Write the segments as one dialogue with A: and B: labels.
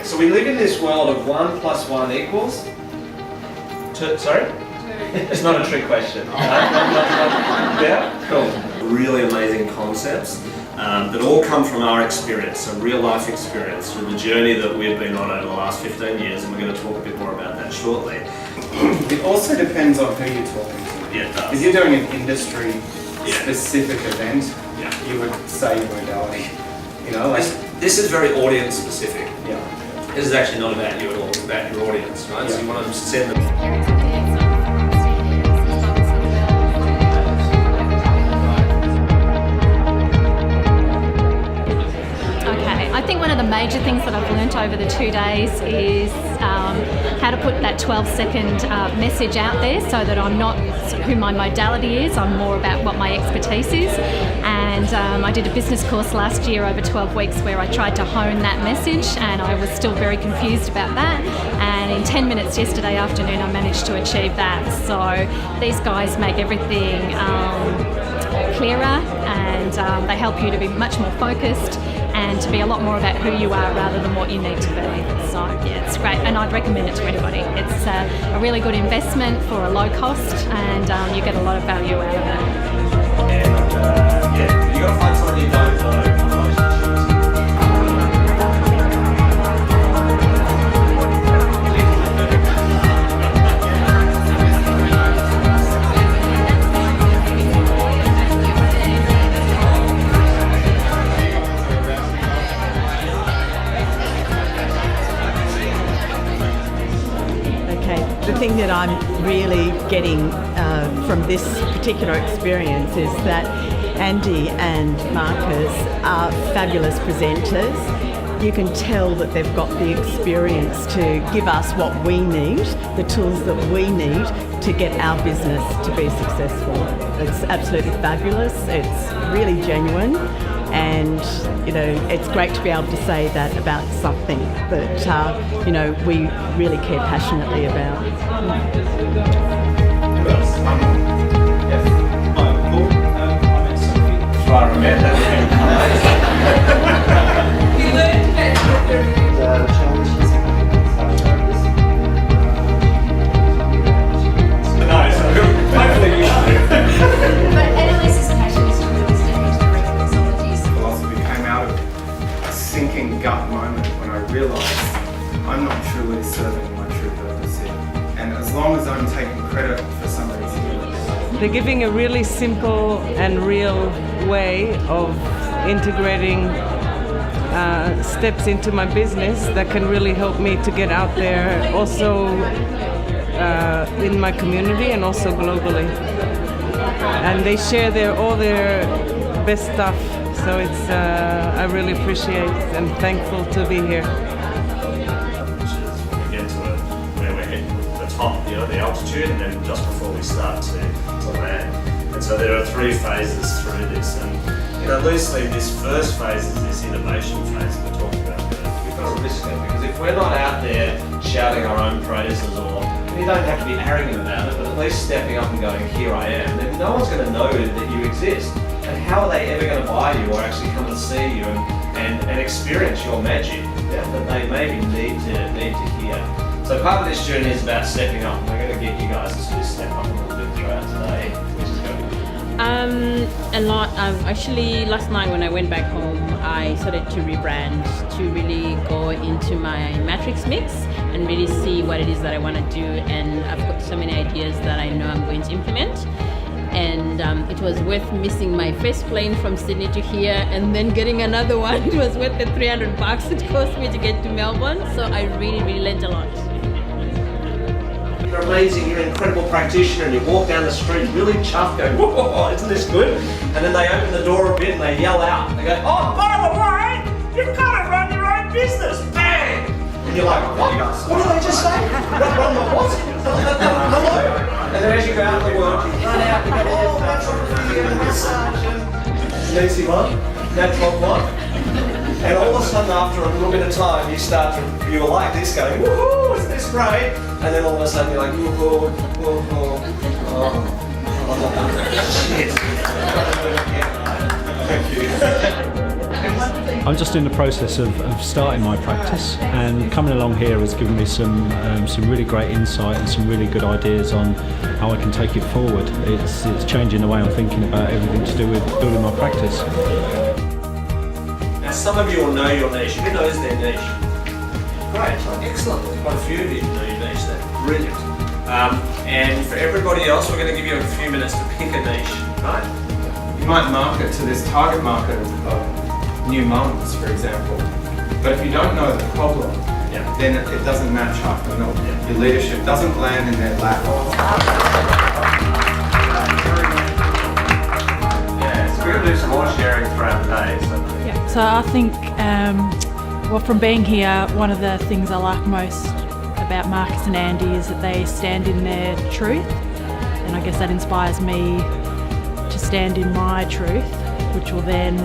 A: Okay, so we live in this world of 1 + 1 equals 2. Sorry? It's not a trick question. Yeah? Cool.
B: Really amazing concepts that all come from our experience, a real life experience, through the journey that we've been on over the last 15 years, and we're going to talk a bit more about that shortly.
C: It also depends on who you're talking to.
B: Yeah, it does.
C: If you're doing an industry-specific event, you would say modality. You know, like
B: This is very audience specific.
C: yeah.
B: This is actually not about you at all, it's about your audience, right? So
C: Yeah.
B: you want to send them.
D: I think one of the major things that I've learnt over the 2 days is how to put that 12-second message out there so that I'm not who my modality is, I'm more about what my expertise is. And I did a business course last year over 12 weeks where I tried to hone that message, and I was still very confused about that. And in 10 minutes yesterday afternoon I managed to achieve that. So these guys make everything clearer, and they help you to be much more focused and to be a lot more about who you are rather than what you need to be. So yeah, it's great, and I'd recommend it to anybody. It's a really good investment for a low cost, and you get a lot of value out of it.
B: And yeah, you got to find someone you don't know.
E: The thing that I'm really getting from this particular experience is that Andy and Marcus are fabulous presenters. You can tell that they've got the experience to give us what we need, the tools that we need to get our business to be successful. It's absolutely fabulous. It's really genuine. And, you know, it's great to be able to say that about something that, you know, we really care passionately about.
C: Gut moment when I realised I'm not truly serving my true purpose here, and as long as I'm taking credit for somebody's healing.
F: They're giving a really simple and real way of integrating steps into my business that can really help me to get out there, also in my community and also globally. And they share all their best stuff. So it's, I really appreciate and thankful to be here.
B: Which is when we get to where we're hitting the top, you know, the altitude, and then just before we start to land. And so there are 3 phases through this. And, you know, loosely, this first phase is this innovation phase we're talking about. We've got to risk it, because if we're not out there shouting our own praises, or you don't have to be arrogant about it, but at least stepping up and going, here I am, then no one's going to know that you exist. And how are they ever going to buy you or actually come and see you and experience your magic that they maybe need to hear? So part of this journey is about stepping up, and we're going to get you guys to sort of step up a little bit throughout today, which is good.
G: A lot. Actually, last night when I went back home, I started to rebrand, to really go into my matrix mix and really see what it is that I want to do. And I've got so many ideas that I know I'm going to implement. And it was worth missing my first plane from Sydney to here and then getting another one. It was worth the $300 it cost me to get to Melbourne. So I really, really learned a lot.
A: You're amazing, you're an incredible practitioner, and you walk down the street really chuffed going, whoa, isn't this good? And then they open the door a bit and they yell out. They go, oh, by the way, you've got to run your own business. Bang! And you're like, what? What did they just say? Run the what? Hello? And then as you go out to work, you run out, you go, oh, natural and massage, and easy one, natural one. And all of a sudden, after a little bit of time, you're like this going, woohoo, isn't this great? And then all of a sudden you're like, woohoo, woohoo, oh, shit. Thank you.
H: I'm just in the process of starting my practice, and coming along here has given me some really great insight and some really good ideas on how I can take it forward. It's changing the way I'm thinking about everything to do with building my practice.
A: Now, some of you will know your niche. Who knows their niche? Great, excellent. Quite a few of you know your niche there. Brilliant. And for everybody else, we're going to give you a few minutes to pick a niche, right?
C: You might market to this target market of new mums, for example. But if you don't know the problem, then it doesn't match half the milk. Your leadership doesn't land in their lap.
B: Yeah, so we're going to do some more sharing throughout the day.
I: So I think, well, from being here, one of the things I like most about Marcus and Andy is that they stand in their truth, and I guess that inspires me to stand in my truth, which will then,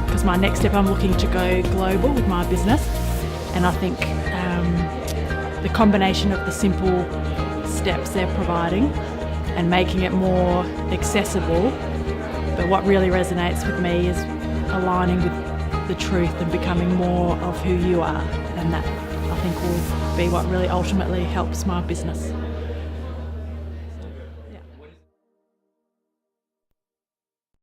I: because my next step, I'm looking to go global with my business, and I think the combination of the simple steps they're providing and making it more accessible, but what really resonates with me is aligning with the truth and becoming more of who you are, and that I think will be what really ultimately helps my business.